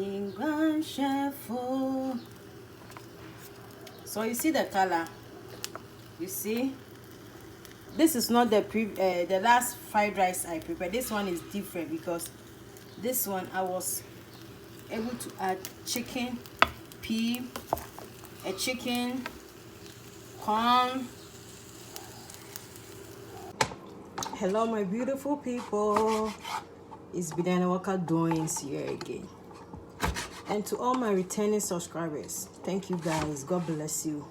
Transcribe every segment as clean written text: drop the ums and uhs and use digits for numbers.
England chef. So you see the color. You see, this is not the last fried rice I prepared. This one is different because this one I was able to add chicken, pea, a chicken, corn. Hello my beautiful people, it's Bedianawalkerdoings here again. And to all my returning subscribers, thank you guys. God bless you.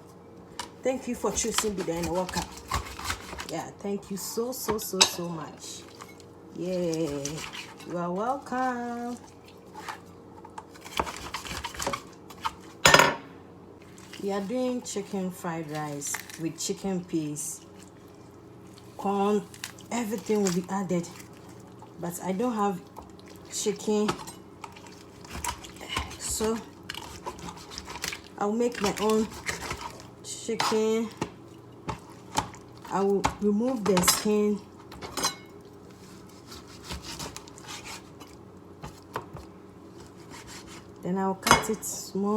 Thank you for choosing Bedianawalker. Yeah, thank you so much. Yeah, you are welcome. We are doing chicken fried rice with chicken peas, corn, everything will be added. But I don't have chicken, so I'll make my own chicken. I will remove the skin. Then I'll cut it small.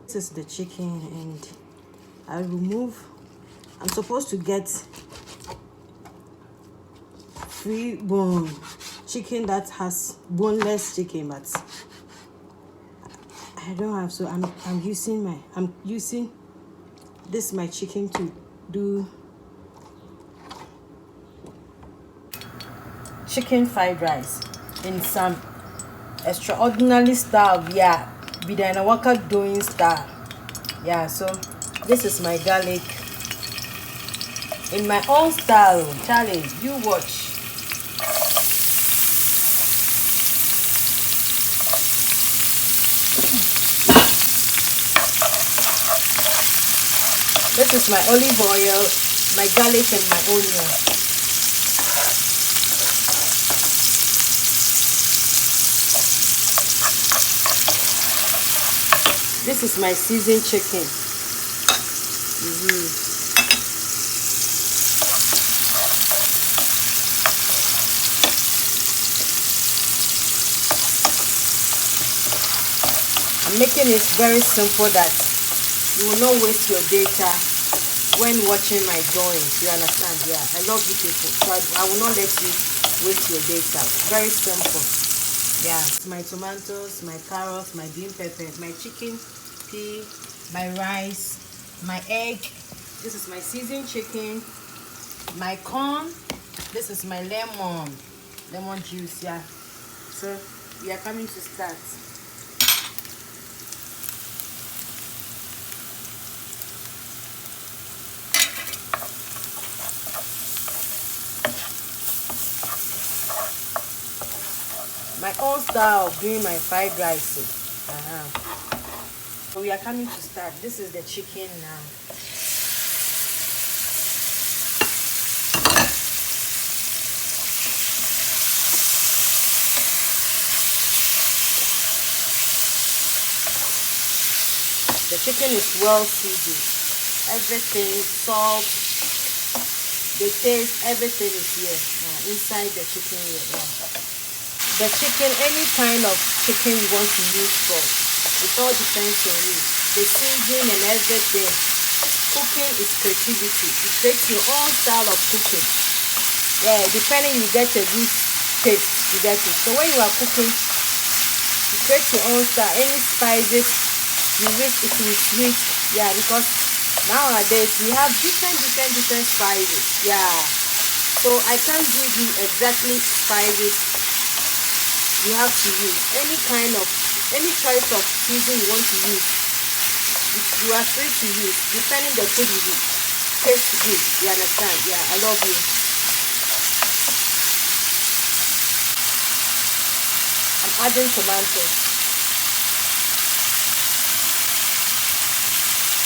This is the chicken, and I remove. I'm supposed to get free bone chicken that has boneless chicken, but I don't have, so I'm using this my chicken to do chicken fried rice in some extraordinary style. Yeah, Bedianawalkerdoings style. Yeah, so this is my garlic in my own style. Charlie, you watch. This is my olive oil, my garlic, and my onion. This is my seasoned chicken. I'm making it very simple that you will not waste your data when watching my drawings. You understand? Yeah, I love you people, so I will not let you waste your data. Very simple. Yeah, my tomatoes, my carrots, my green pepper, my chicken, pea, my rice, my egg. This is my seasoned chicken, my corn. This is my lemon juice. Yeah, so we are coming to start. My own style of doing my fried rice. So we are coming to start. This is the chicken now. The chicken is well seasoned. Everything, salt, the taste, everything is here inside the chicken here. Yeah. The chicken, any kind of chicken you want to use for, it all depends on you. The seasoning and everything. Cooking is creativity. You create your own style of cooking. Yeah, depending, you get a good taste. You get it. So when you are cooking, you create your own style. Any spices you wish it will sweet. Yeah, because nowadays we have different spices. Yeah. So I can't give you exactly spices you have to use. Any choice of season you want to use, you are free to use, depending the food you eat. Taste good. You understand? Yeah, I love you. I'm adding tomatoes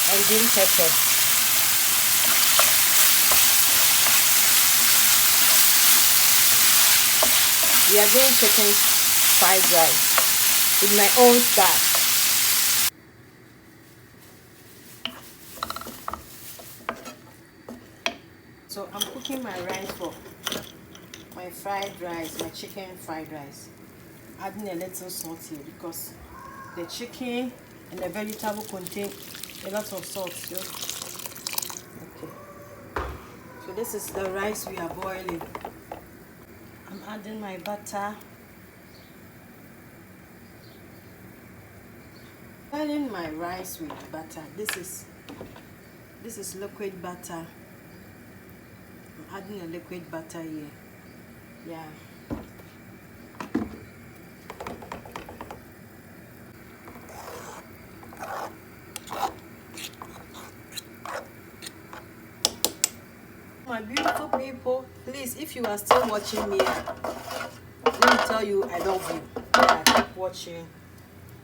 and green pepper. We are doing chicken fried rice with my own style. So I'm cooking my rice for my fried rice, my chicken fried rice. Adding a little salt here because the chicken and the vegetable contain a lot of salt. So, okay. So this is the rice we are boiling. I'm adding my butter. Boiling my rice with butter. This is liquid butter. I'm adding a liquid butter here. Yeah. My beautiful people, please, if you are still watching me, let me tell you I love you. Yeah, keep watching.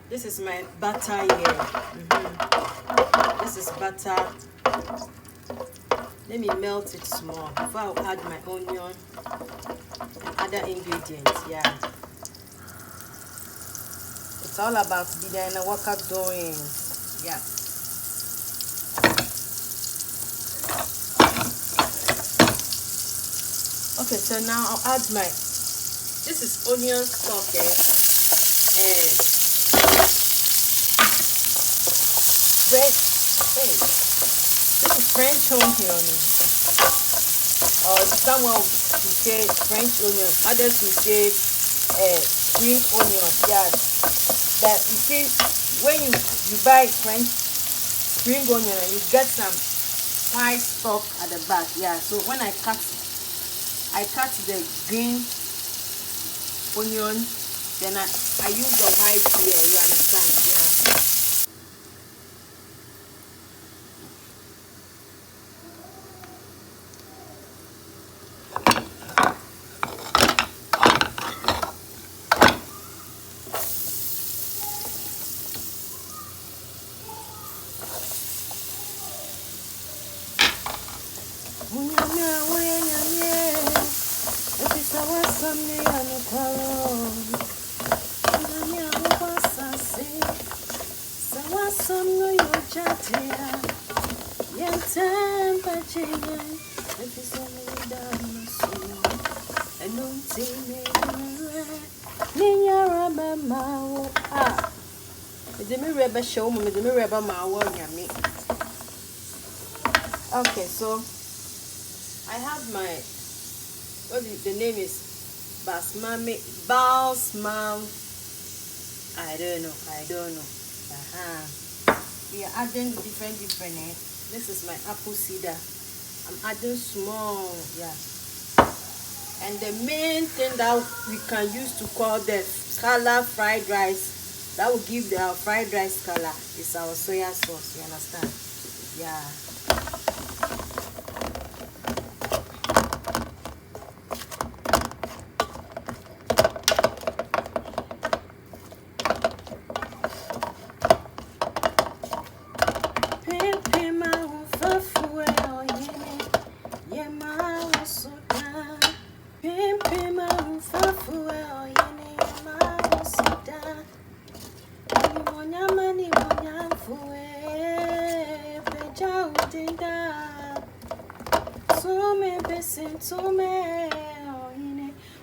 This is my butter here. This is butter. Let me melt it small before I'll add my onion and other ingredients. Yeah. It's all about Bedianawalkerdoings. Yeah. Okay, so now I'll add my, this is onion stock, and this is French onion, or someone will say French onion, others will say green onion. Yeah, that you see when you buy French spring onion and you get some white stalk at the back. Yeah, so when I cut the green onion, then I use the white here. You understand? Yeah. Okay, so I have my, the name is basmati, I don't know. We are adding different. This is my apple cider. I'm adding small, yeah. And the main thing that we can use to call the color fried rice, that will give our fried rice color, is our soya sauce. You understand? Yeah.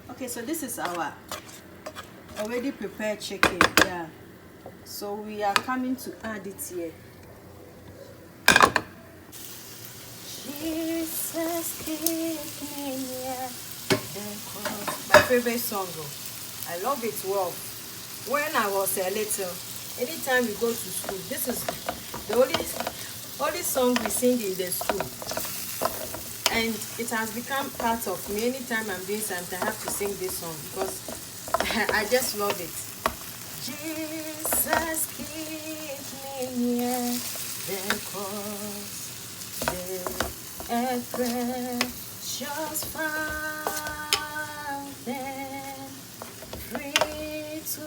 Okay, so this is our already prepared chicken. Yeah, so we are coming to add it here. Jesus, keep me near. My favorite song. I love it. Well, when I was a little, anytime we go to school, this is the only song we sing in the school. And it has become part of me. Anytime I'm doing something, I have to sing this song because I just love it. Jesus, keep me near the cross, the precious fountain, free to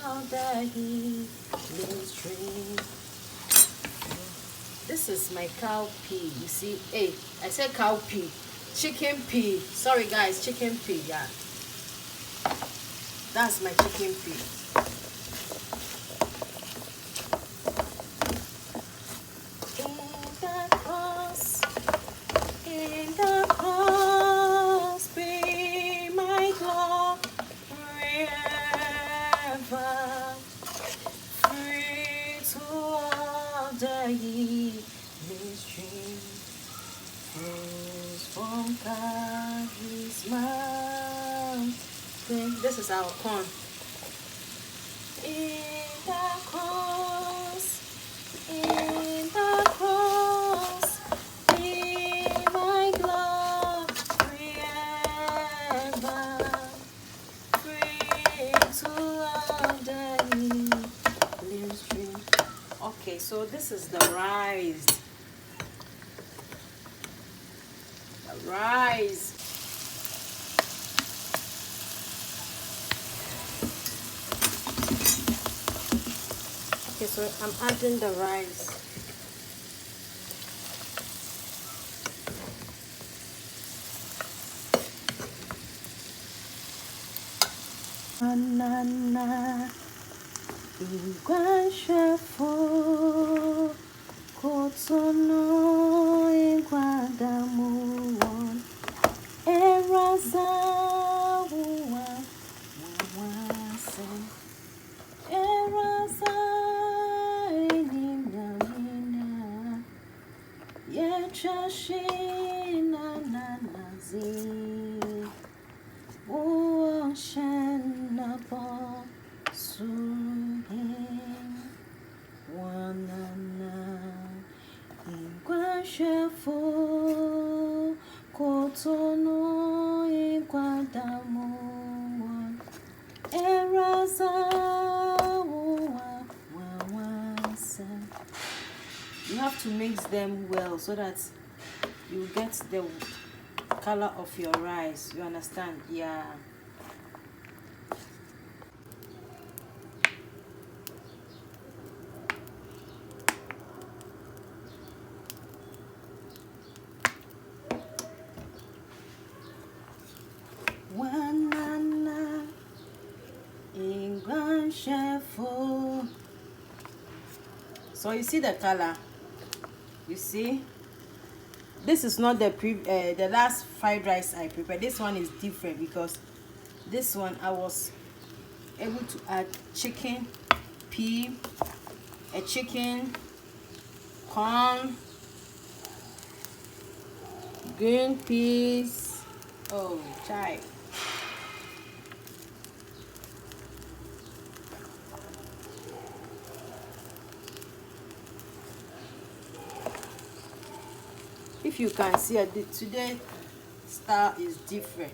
all the healing stream. This is my cowpea. You see, hey, I said cowpea, chicken pea. Sorry guys, chicken pea. Yeah, that's my chicken pea. In the cross be my glory ever, free to all the healing stream flows from Calvary's mountain. This is our corn. In the cross, be my glory ever, free to love the healing stream. Okay, so this is the rice. The rice. Okay, so I'm adding the rice. Banana, igwashefo, kotono, igwadamuwon, eraza, wawasen, eraza, enimyamina, yechashina nanazi. Ocean upon swim, wanana inkwashefo kotono inkwadamu eraza wawansa. You have to mix them well so that you get the color of your rice. You understand? Yeah. Wanana England chef. So you see the color. You see. This is not the last fried rice I prepared. This one is different because this one I was able to add chicken, pea, a chicken, corn, green peas. Oh, child. If you can see it, today style is different.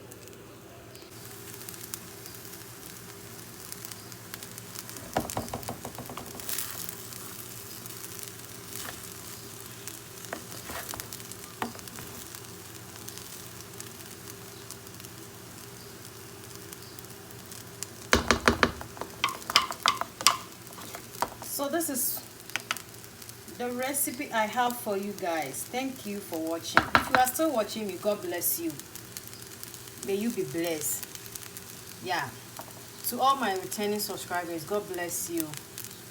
So this is the recipe I have for you guys. Thank you for watching. If you are still watching me, God bless you. May you be blessed. Yeah. To all my returning subscribers, God bless you.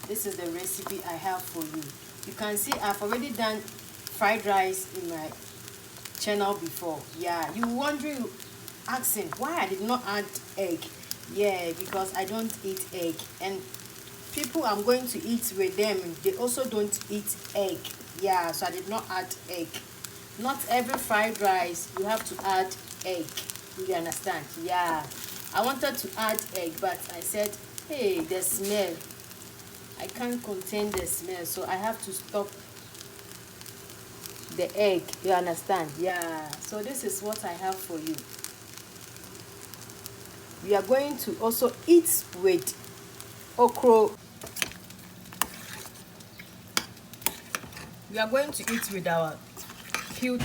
This is the recipe I have for you. You can see I've already done fried rice in my channel before. Yeah, you wondering, asking why I did not add egg. Yeah, because I don't eat egg, and people I'm going to eat with them, they also don't eat egg. Yeah, so I did not add egg. Not every fried rice you have to add egg. You understand? Yeah, I wanted to add egg, but I said, hey, the smell, I can't contain the smell, so I have to stop the egg. You understand? Yeah, so this is what I have for you. We are going to also eat with okra. We are going to eat with our cute